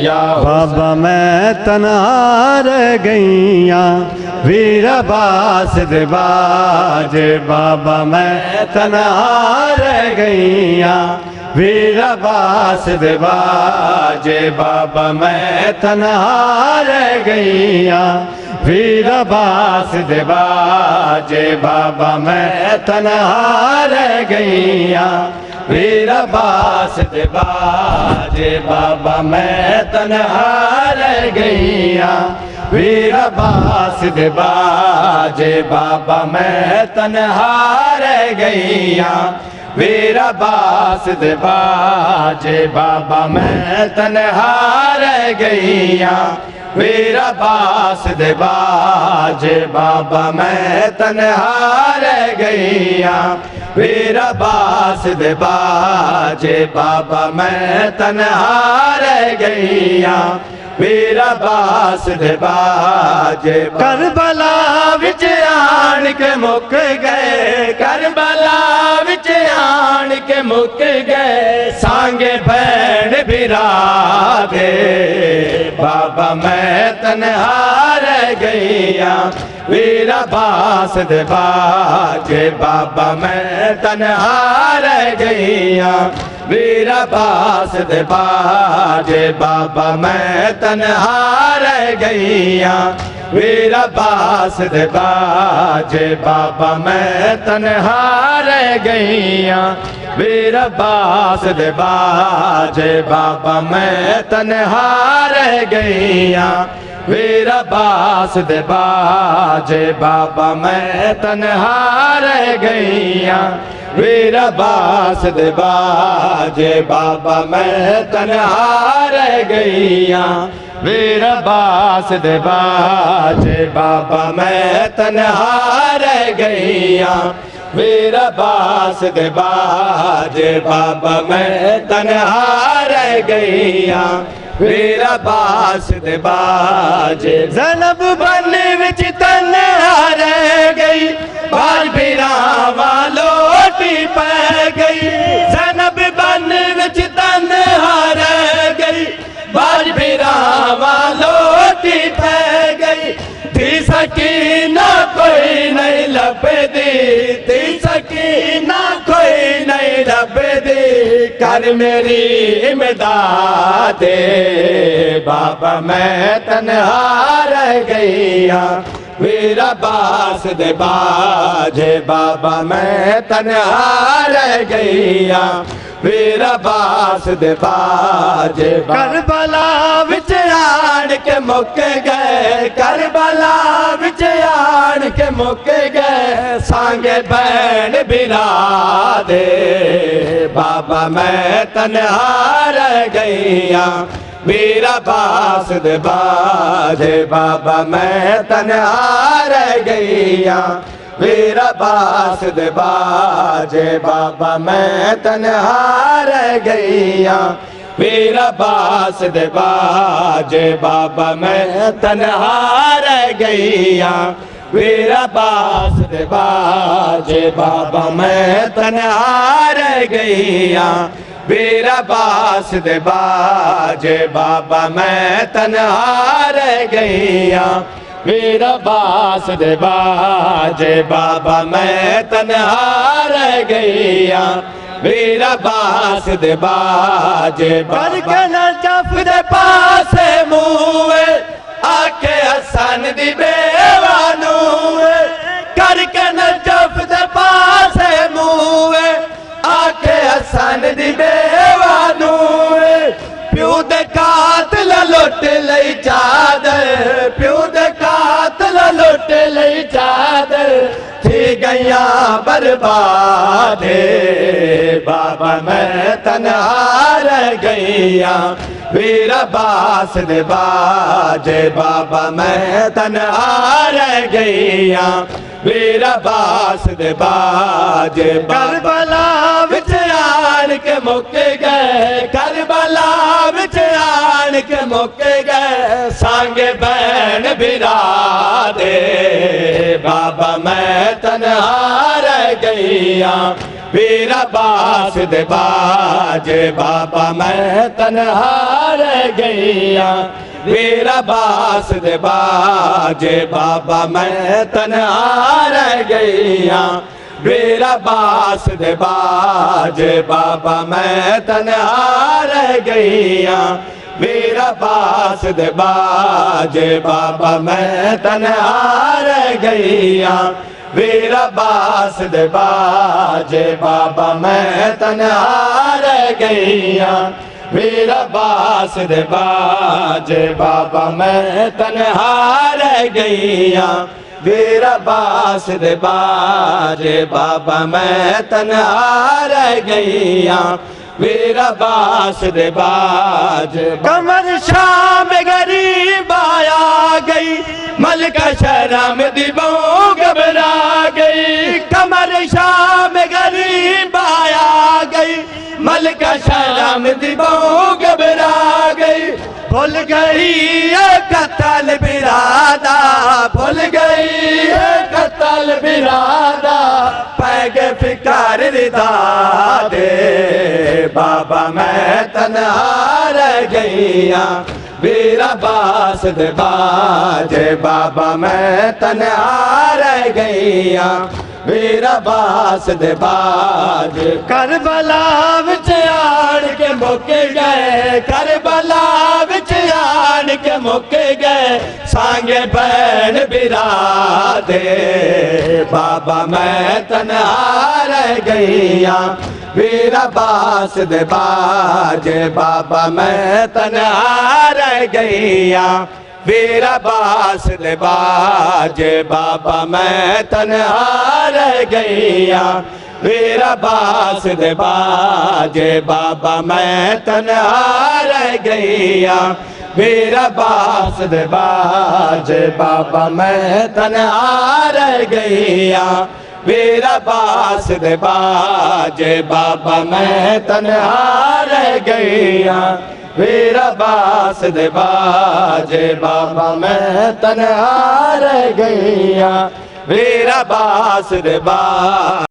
गईया, बाबा मैं तन्हा रह गईया, वीर अब्बास दे बाजे बाबा मैं तन्हा रह गईया, वीर अब्बास दे बाजे बाबा मैं तन्हा रह गईया, वीर अब्बास दे बाजे बाबा मैं तन्हा रह गईया, वीर अब्बास दे बाजे बाबा मैं तन्हा रह गईया, वीर अब्बास दे बाजे बाबा मैं तन्हा रह गईया, वीर अब्बास दे बाजे बाबा मैं तन्हा रह गईया, वीर अब्बास दे बाजे बाबा मैं तन्हा रह गईया, वीर अब्बास दे बाजे बाबा मैं तन्हा रह गईया, वीर अब्बास दे बाजे। करबला विच आन के मुक गए, करबला विच आन के मुक गए, सांगे भैन बिरा दे बाबा मैं तन्हा रह गईया, वीर अब्बास दे बाजे बाबा मैं तन्हा रह गईया, वीर अब्बास दे बाजे बाबा मैं तन्हा रह गईया, वीर अब्बास दे बाजे बाबा मैं तन्हा रह गईया, वीर अब्बास दे बाजे बाबा मैं तन्हा रह गईया, वीर अब्बास दे बाजे बाबा मैं तन्हा रह गईया, वीर अब्बास दे बाजे बाबा मैं तन्हा रह गईया, वीर अब्बास दे बाजे बाबा मैं तन्हा रह गईया, वीर अब्बास दे बाजे बाबा मैं तन्हा रह गईया, वीर अब्बास दे बाजे। ज़ैनब बन विच तन्हा रह गई, बाल बिरावा लोटी पै गई, ज़ैनब बन विच तन्हा रह गई, बाल बिरावा लोटी पै गई, थी सकीना कोई नहीं लभदी, थी सकीना कोई नहीं लभदी, कर मेरी इमदाद बाबा मैं तन्हा रह गईया, वीर अब्बास दे बाजे बाबा मैं तन्हा रह गईया, वीर अब्बास दे बाजे। करबला विच आन के मुक गए, करबला विच आन के मुक गए, सांगे भैन बिरा दे बाबा मैं तन्हा रह गईया, वीर अब्बास दे बाजे बाबा मैं तन्हा रह गईया, वीर अब्बास दे बाजे बाबा मैं तन्हा रह गईया, वीर अब्बास दे बाजे बाबा मैं तन्हा रह गईया, वीर अब्बास दे बाजे बाबा मैं तन्हा रह गईया, वीर अब्बास दे बाजे बाबा मैं तन्हा रह गईया, वीर अब्बास दे बाजे बाबा मैं तन्हा रह गईया, वीर अब्बास दे बाजे। करके नजफ दे पास मुए आके हसन दी बेवानू, करके नजफ दे पास मुए आके हसन दी बेवानू, प्यू दे कातल लुट लई चादर, प्यू दे कातल लुट लई चादर, थी गईया बर्बाद बाबा मैं तन्हा रह गईया, वीर अब्बास दे बाजे बाबा मैं तन्हा रह गईया, वीर अब्बास दे बाजे। करबला विच आन के मुक गए, करबला विच आन के मुक गए, सांगे भैन बिरा दे बाबा मैं तन्हा रह गईया वीर बास दे बाजे बाबा मैं तन्हा रह गईया वीर बास दे बाजे बाबा मैं तन्हा रह गईया वीर बास दे बाजे बाबा मैं तन्हा रह गईया वीर बास दे बाजे बाबा मैं तन्हा रह गईया वीर बास दे बाजे बाबा मैं तन्हा रह गईया वीर बास दे बाजे बाबा मैं तन्हा रह गईया वीर बास दे बाजे बाबा मैं तन्हा रह गईया वीर बास दे बाजे कमर शाम गरीब आया गई मलका शर्म दिबो घबरा गई कमर शाम गरीब आया गई मलका शर्म दिबो घबरा गई भूल गई कतल बिरादा भूल गई कतल बिरादा पैग फिकार रिदा दे बाबा मैं तन्हा रह गईया वीर बास दे बाजे बाबा मैं तन्हा रह गईया वीर बास दे बाजे करबला विच आन के मुक गए करबला विच आन के मुक गए सांगे भैन बिरादे बाबा मैं तन्हा रह गईया वीर बास दे बाजे बाबा मैं तन्हा रह गईया वीर बास दे बाजे बाबा मैं तन्हा रह गईया वीर बास दे बाजे बाबा मैं तन्हा रह गईया वीर बास दे बाजे बाबा मैं तन्हा रह गईया वीर बास दे बाजे बाबा मैं तन्हा रह गईया वीर बास दे बाजे बाबा मैं तन्हा रह गईया वीर बास दे बाजे